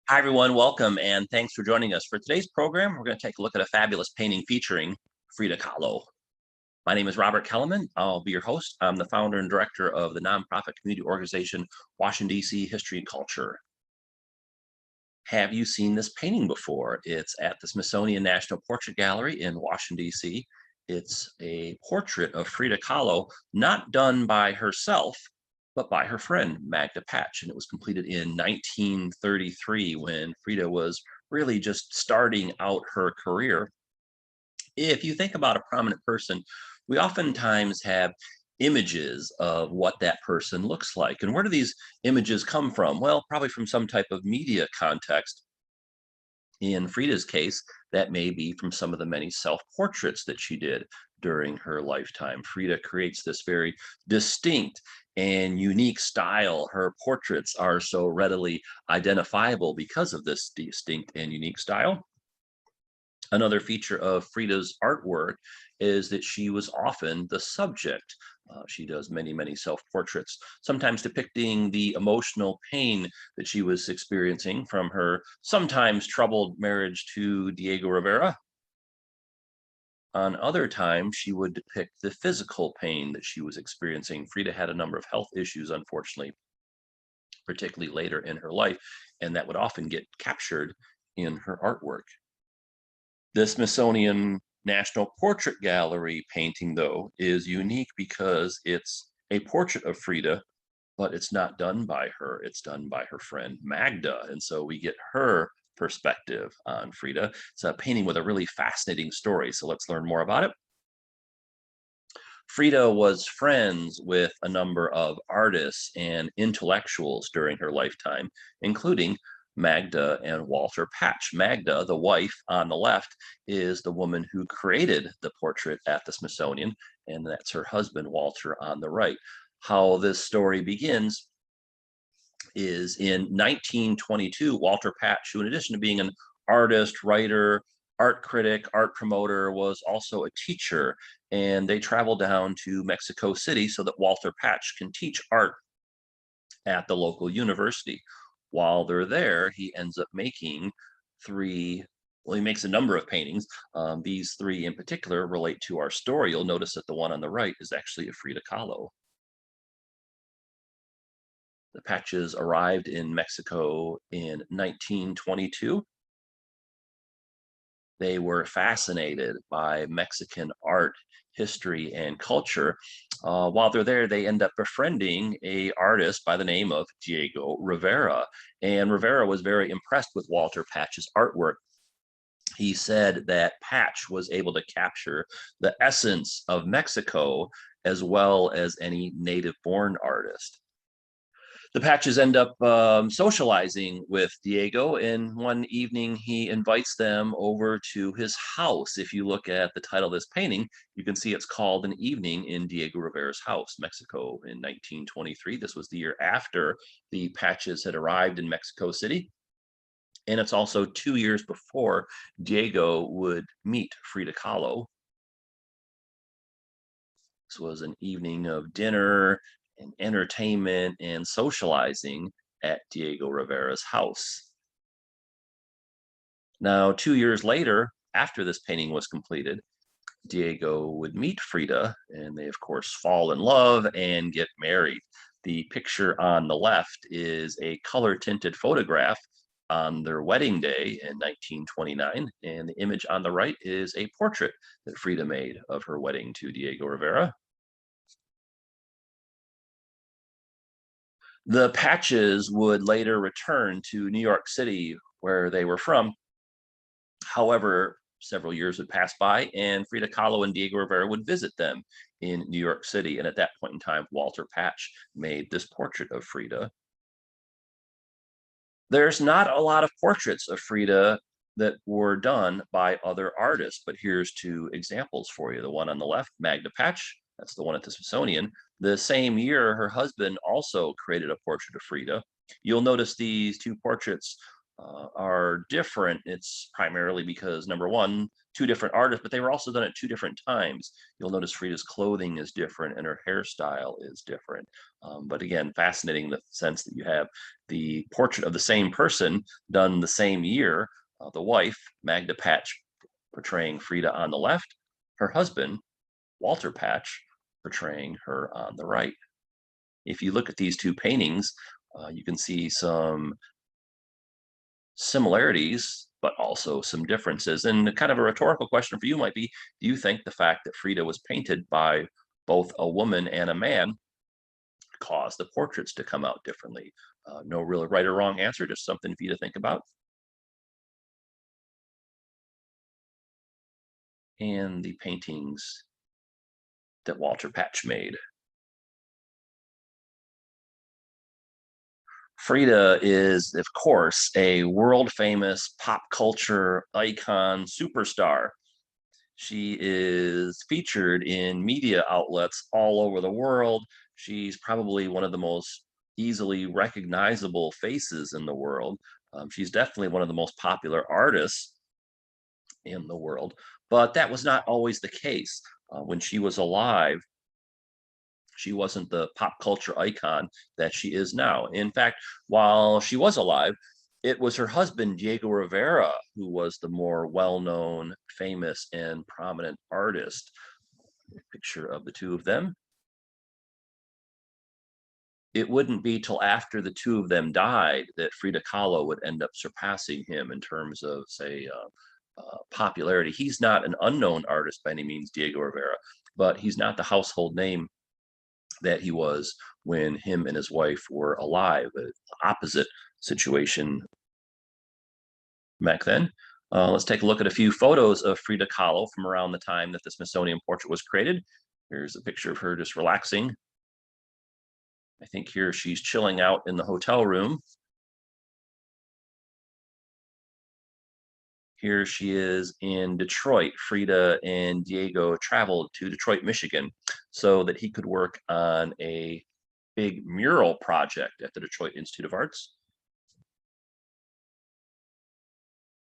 Hi, everyone. Welcome and thanks for joining us. For today's program, we're going to take a look at a fabulous painting featuring Frida Kahlo. My name is Robert Kelleman. I'll be your host. I'm the founder and director of the nonprofit community organization, Washington, D.C. History and Culture. Have you seen this painting before? It's at the Smithsonian National Portrait Gallery in Washington, D.C. It's a portrait of Frida Kahlo, not done by herself, but by her friend, Magda. And it was completed in 1933 when Frida was really just starting out her career. If you think about a prominent person, we oftentimes have images of what that person looks like. And where do these images come from? Well, probably from some type of media context. In Frida's case, that may be from some of the many self-portraits that she did during her lifetime. Frida creates this very distinct and unique style. Her portraits are so readily identifiable because of this distinct and unique style. Another feature of Frida's artwork is that she was often the subject. She does many self-portraits, sometimes depicting the emotional pain that she was experiencing from her sometimes troubled marriage to Diego Rivera. On other times, she would depict the physical pain that she was experiencing. Frida had a number of health issues, unfortunately, particularly later in her life, and that would often get captured in her artwork. The Smithsonian National Portrait Gallery painting, though, is unique because it's a portrait of Frida, but it's not done by her. It's done by her friend Magda. And so we get her perspective on Frida. It's a painting with a really fascinating story. So let's learn more about it. Frida was friends with a number of artists and intellectuals during her lifetime, including Magda and Walter Patch. Magda, the wife on the left, is the woman who created the portrait at the Smithsonian, and that's her husband, Walter, on the right. How this story begins is in 1922, Walter Patch, who in addition to being an artist, writer, art critic, art promoter, was also a teacher. And they traveled down to Mexico City so that Walter Patch can teach art at the local university. While they're there, he ends up making three, well, he makes a number of paintings. These three in particular relate to our story. You'll notice that the one on the right is actually a Frida Kahlo. The Patches arrived in Mexico in 1922. They were fascinated by Mexican art, history, and culture. While they're there, they end up befriending a artist by the name of Diego Rivera. And Rivera was very impressed with Walter Patch's artwork. He said that Patch was able to capture the essence of Mexico as well as any native-born artist. The Patches end up socializing with Diego, and one evening he invites them over to his house. If you look at the title of this painting, you can see it's called An Evening in Diego Rivera's House, Mexico, in 1923. This was the year after the Patches had arrived in Mexico City. And it's also 2 years before Diego would meet Frida Kahlo. This was an evening of dinner and entertainment and socializing at Diego Rivera's house. Now, 2 years later, after this painting was completed, Diego would meet Frida, and they, of course, fall in love and get married. The picture on the left is a color-tinted photograph on their wedding day in 1929, and the image on the right is a portrait that Frida made of her wedding to Diego Rivera. The Patches would later return to New York City, where they were from. However, several years would pass by, and Frida Kahlo and Diego Rivera would visit them in New York City. And at that point in time, Walter Patch made this portrait of Frida. There's not a lot of portraits of Frida that were done by other artists, but here's two examples for you. The one on the left, Magda Patch, that's the one at the Smithsonian. The same year, her husband also created a portrait of Frida. You'll notice these two portraits are different. It's primarily because, number one, two different artists, but they were also done at two different times. You'll notice Frida's clothing is different and her hairstyle is different. But again, fascinating in the sense that you have the portrait of the same person done the same year. The wife, Magda Patch, portraying Frida on the left, her husband, Walter Patch, portraying her on the right. If you look at these two paintings, you can see some similarities, but also some differences. And kind of a rhetorical question for you might be, do you think the fact that Frida was painted by both a woman and a man caused the portraits to come out differently? No real right or wrong answer, just something for you to think about. And the paintings that Walter Patch made. Frida is, of course, a world famous pop culture icon superstar. She is featured in media outlets all over the world. She's probably one of the most easily recognizable faces in the world. She's definitely one of the most popular artists in the world, but that was not always the case. When she was alive, she wasn't the pop culture icon that she is now. In fact, while she was alive, it was her husband, Diego Rivera, who was the more well-known, famous, and prominent artist. Picture of the two of them. It wouldn't be till after the two of them died that Frida Kahlo would end up surpassing him in terms of, say, popularity. He's not an unknown artist by any means, Diego Rivera, but he's not the household name that he was when him and his wife were alive. Opposite situation back then. Let's take a look at a few photos of Frida Kahlo from around the time that the Smithsonian portrait was created. Here's a picture of her just relaxing. I think here she's chilling out in the hotel room. Here she is in Detroit. Frida and Diego traveled to Detroit, Michigan, so that he could work on a big mural project at the Detroit Institute of Arts.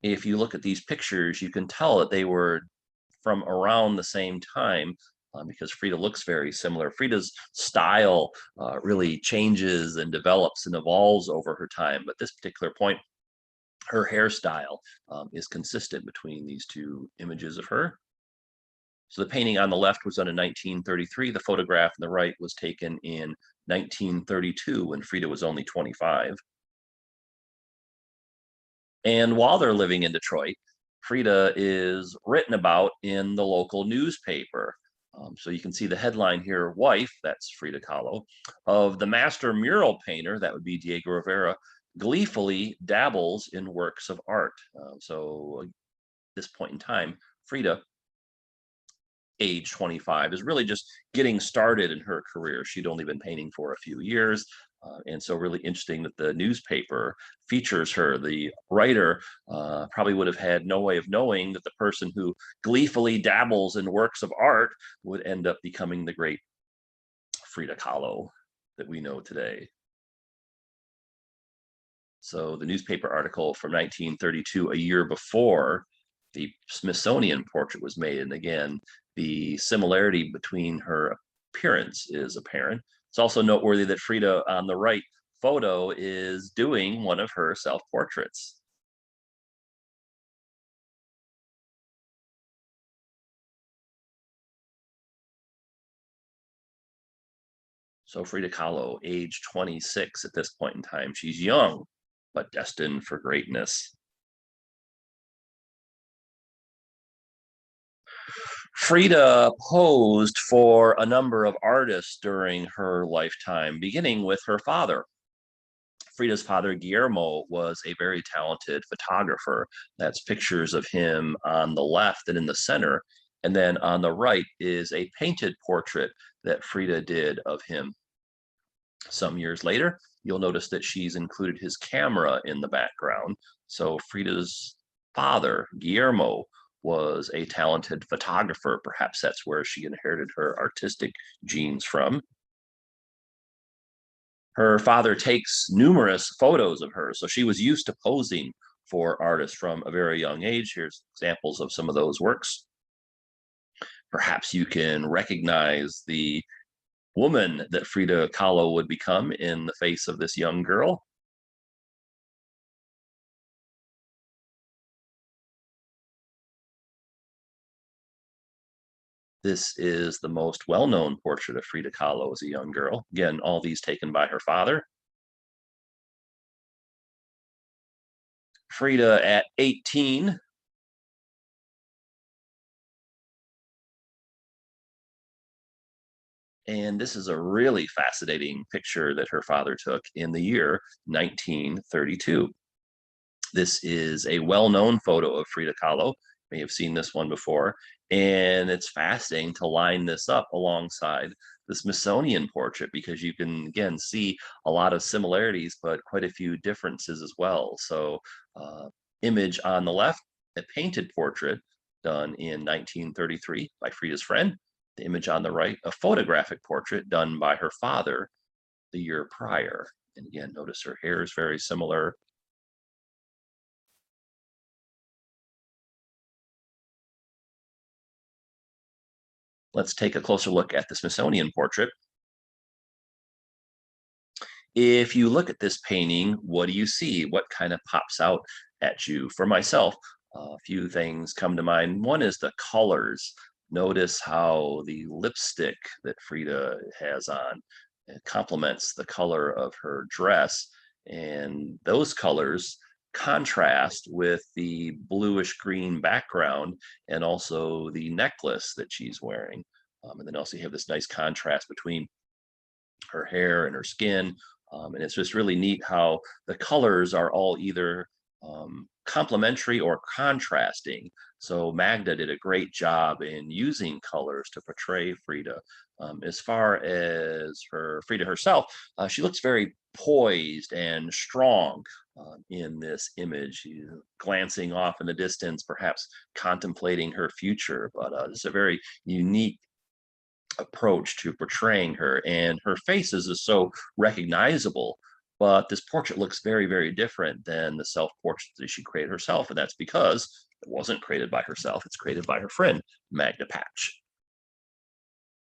If you look at these pictures, you can tell that they were from around the same time, because Frida looks very similar. Frida's style really changes and develops and evolves over her time, but this particular point, her hairstyle is consistent between these two images of her. So the painting on the left was done in 1933. The photograph on the right was taken in 1932 when Frida was only 25. And while they're living in Detroit, Frida is written about in the local newspaper. So you can see the headline here, wife, that's Frida Kahlo, of the master mural painter, that would be Diego Rivera, gleefully dabbles in works of art. So at this point in time, Frida, age 25, is really just getting started in her career. She'd only been painting for a few years. And so really interesting that the newspaper features her. The writer probably would have had no way of knowing that the person who gleefully dabbles in works of art would end up becoming the great Frida Kahlo that we know today. So the newspaper article from 1932, a year before the Smithsonian portrait was made, and again, the similarity between her appearance is apparent. It's also noteworthy that Frida on the right photo is doing one of her self-portraits. So Frida Kahlo, age 26 at this point in time. She's young, but destined for greatness. Frida posed for a number of artists during her lifetime, beginning with her father. Frida's father, Guillermo, was a very talented photographer. That's pictures of him on the left and in the center. And then on the right is a painted portrait that Frida did of him. Some years later, you'll notice that she's included his camera in the background. So Frida's father, Guillermo, was a talented photographer. Perhaps that's where she inherited her artistic genes from. Her father takes numerous photos of her, so she was used to posing for artists from a very young age. Here's examples of some of those works. Perhaps you can recognize the woman that Frida Kahlo would become in the face of this young girl. This is the most well-known portrait of Frida Kahlo as a young girl. Again, all these taken by her father. Frida at 18. And this is a really fascinating picture that her father took in the year 1932. This is a well-known photo of Frida Kahlo. You may have seen this one before. And it's fascinating to line this up alongside the Smithsonian portrait because you can, again, see a lot of similarities, but quite a few differences as well. So image on the left, a painted portrait done in 1933 by Frida's friend. The image on the right, a photographic portrait done by her father the year prior. And again, notice her hair is very similar. Let's take a closer look at the Smithsonian portrait. If you look at this painting, what do you see? What kind of pops out at you? For myself, a few things come to mind. One is the colors. Notice how the lipstick that Frida has on complements the color of her dress. And those colors contrast with the bluish green background and also the necklace that she's wearing. And then also you have this nice contrast between her hair and her skin. And it's just really neat how the colors are all either complementary or contrasting. So Magda did a great job in using colors to portray Frida. As far as Frida herself, she looks very poised and strong in this image, glancing off in the distance, perhaps contemplating her future. But it's a very unique approach to portraying her, and her face is so recognizable, but this portrait looks very, very different than the self-portrait that she created herself, and that's because it wasn't created by herself, it's created by her friend Magda Patch.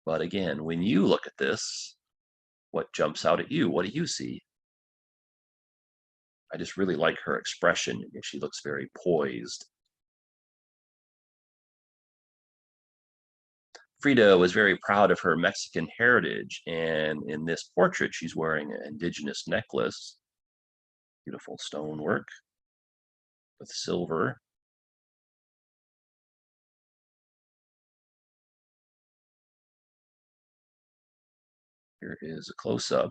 But again, when you look at this, what jumps out at you? What do you see? I just really like her expression. She looks very poised. Frida was very proud of her Mexican heritage, and in this portrait, she's wearing an indigenous necklace, beautiful stonework with silver. Here is a close-up.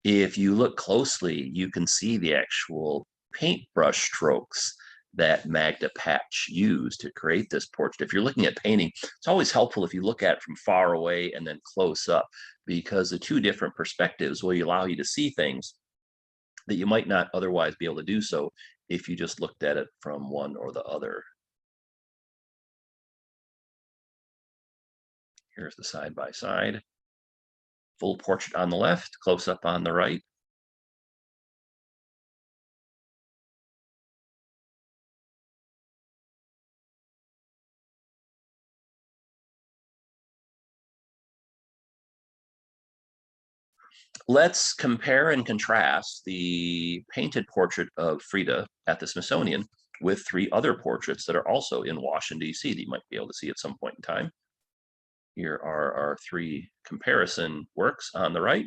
If you look closely, you can see the actual paintbrush strokes that Magda Patch used to create this portrait. If you're looking at painting, it's always helpful if you look at it from far away and then close up, because the two different perspectives will allow you to see things that you might not otherwise be able to do so if you just looked at it from one or the other. Here's the side by side. Full portrait on the left, close up on the right. Let's compare and contrast the painted portrait of Frida at the Smithsonian with three other portraits that are also in Washington, D.C. that you might be able to see at some point in time. Here are our three comparison works on the right.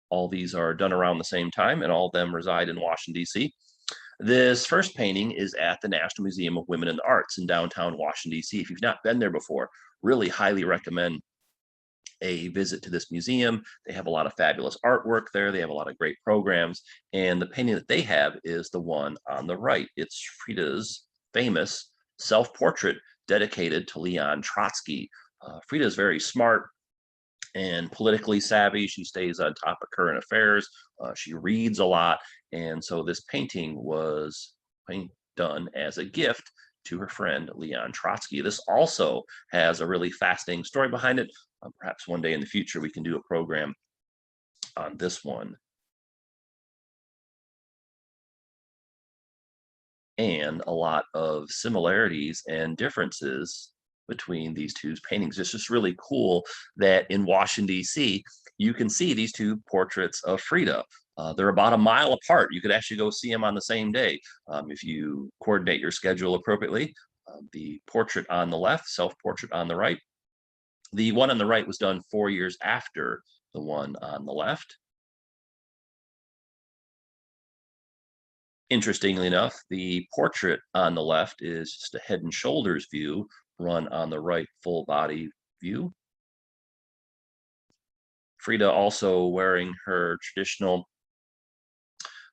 All these are done around the same time, and all of them reside in Washington, D.C. This first painting is at the National Museum of Women in the Arts in downtown Washington, D.C. If you've not been there before, really highly recommend a visit to this museum. They have a lot of fabulous artwork there. They have a lot of great programs. And the painting that they have is the one on the right. It's Frida's famous self-portrait dedicated to Leon Trotsky. Frida is very smart and politically savvy. She stays on top of current affairs. She reads a lot. And so this painting was done as a gift to her friend Leon Trotsky. This also has a really fascinating story behind it. Perhaps one day in the future we can do a program on this one. And a lot of similarities and differences between these two paintings. It's just really cool that in Washington, D.C., you can see these two portraits of Frida. They're about a mile apart. You could actually go see them on the same day if you coordinate your schedule appropriately. The portrait on the left, self-portrait on the right. The one on the right was done 4 years after the one on the left. Interestingly enough, the portrait on the left is just a head and shoulders view run on the right full body view. Frida also wearing her traditional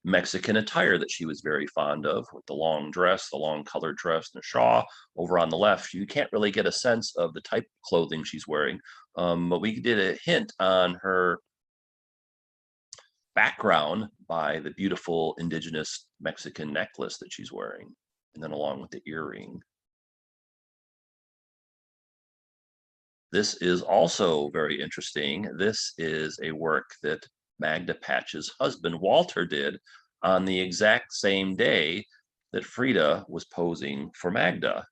Mexican attire that she was very fond of, with the long dress, the long colored dress, and the shawl. Over on the left, you can't really get a sense of the type of clothing she's wearing, but we did a hint on her background by the beautiful indigenous Mexican necklace that she's wearing, and then along with the earring. This is also very interesting. This is a work that Magda Patch's husband, Walter, did on the exact same day that Frida was posing for Magda.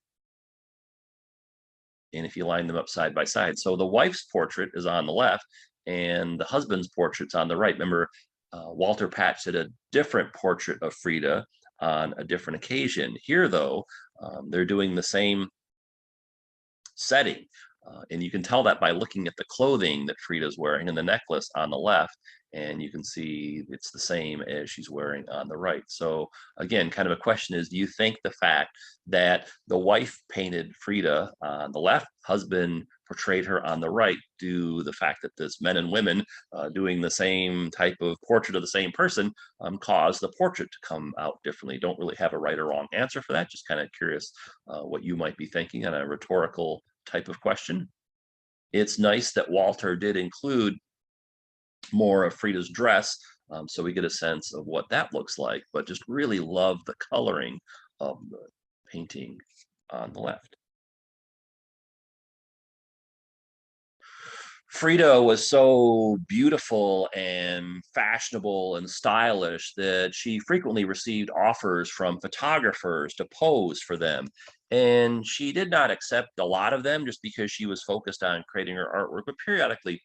And if you line them up side by side, so the wife's portrait is on the left and the husband's portrait's on the right. Remember, Walter Patch did a different portrait of Frida on a different occasion. Here, though, they're doing the same setting. And you can tell that by looking at the clothing that Frida's wearing and the necklace on the left, and you can see it's the same as she's wearing on the right. So again, kind of a question is, do you think the fact that the wife painted Frida on the left, husband portrayed her on the right, do the fact that this men and women doing the same type of portrait of the same person cause the portrait to come out differently? Don't really have a right or wrong answer for that. Just kind of curious what you might be thinking on a rhetorical type of question. It's nice that Walter did include more of Frida's dress, so we get a sense of what that looks like, but just really love the coloring of the painting on the left. Frida was so beautiful and fashionable and stylish that she frequently received offers from photographers to pose for them. And she did not accept a lot of them just because she was focused on creating her artwork, but periodically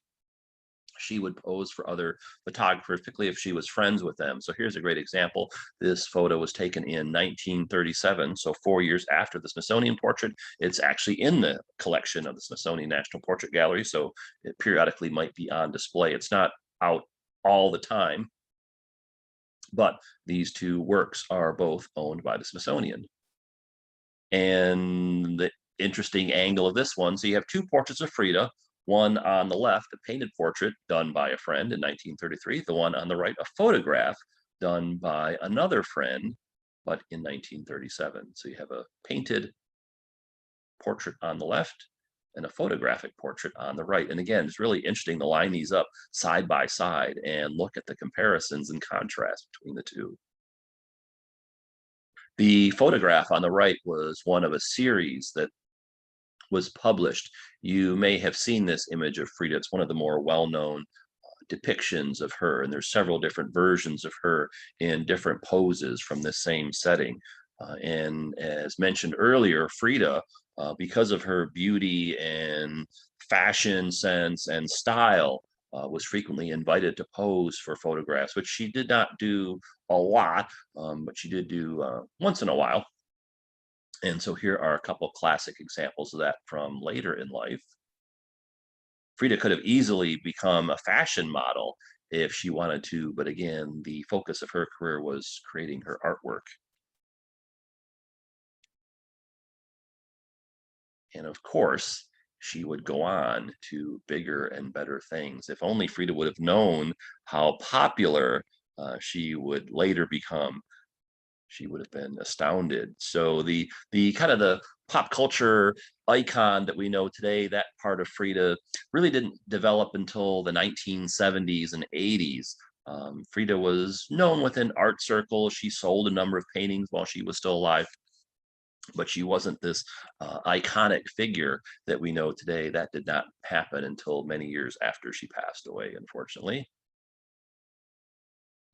she would pose for other photographers, particularly if she was friends with them. So here's a great example. This photo was taken in 1937, so 4 years after the Smithsonian portrait. It's actually in the collection of the Smithsonian National Portrait Gallery, so it periodically might be on display. It's not out all the time, but these two works are both owned by the Smithsonian. And the interesting angle of this one, so you have two portraits of Frida, one on the left, a painted portrait done by a friend in 1933, the one on the right, a photograph done by another friend, but in 1937. So you have a painted portrait on the left and a photographic portrait on the right. And again, it's really interesting to line these up side by side and look at the comparisons and contrast between the two. The photograph on the right was one of a series that was published. You may have seen this image of Frida. It's one of the more well-known depictions of her, and there's several different versions of her in different poses from the same setting. And as mentioned earlier, Frida, because of her beauty and fashion sense and style, was frequently invited to pose for photographs, which she did not do a lot, but she did do once in a while. And so here are a couple classic examples of that from later in life. Frida could have easily become a fashion model if she wanted to, but again, the focus of her career was creating her artwork. And of course, she would go on to bigger and better things. If only Frida would have known how popular she would later become, she would have been astounded. So the kind of the pop culture icon that we know today, that part of Frida really didn't develop until the 1970s and 80s. Frida was known within art circles. She sold a number of paintings while she was still alive, but she wasn't this iconic figure that we know today. That did not happen until many years after she passed away, unfortunately.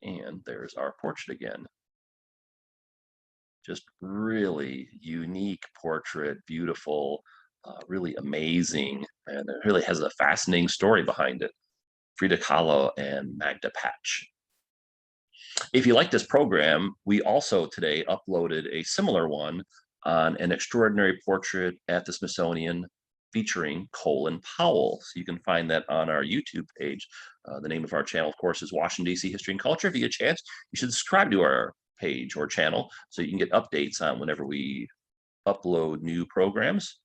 And there's our portrait again. Just really unique portrait, beautiful, really amazing, and it really has a fascinating story behind it. Frida Kahlo and Magda. If you like this program, we also today uploaded a similar one on an extraordinary portrait at the Smithsonian featuring Colin Powell. So you can find that on our YouTube page. The name of our channel, of course, is Washington, D.C. History and Culture. If you get a chance, you should subscribe to our page or channel so you can get updates on whenever we upload new programs.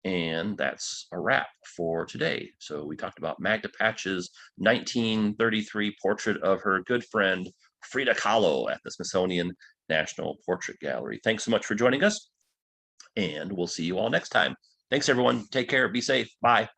And that's a wrap for today. So we talked about Magda Patch's 1933 portrait of her good friend Frida Kahlo at the Smithsonian National Portrait Gallery. Thanks so much for joining us, and we'll see you all next time. Thanks, everyone. Take care. Be safe. Bye.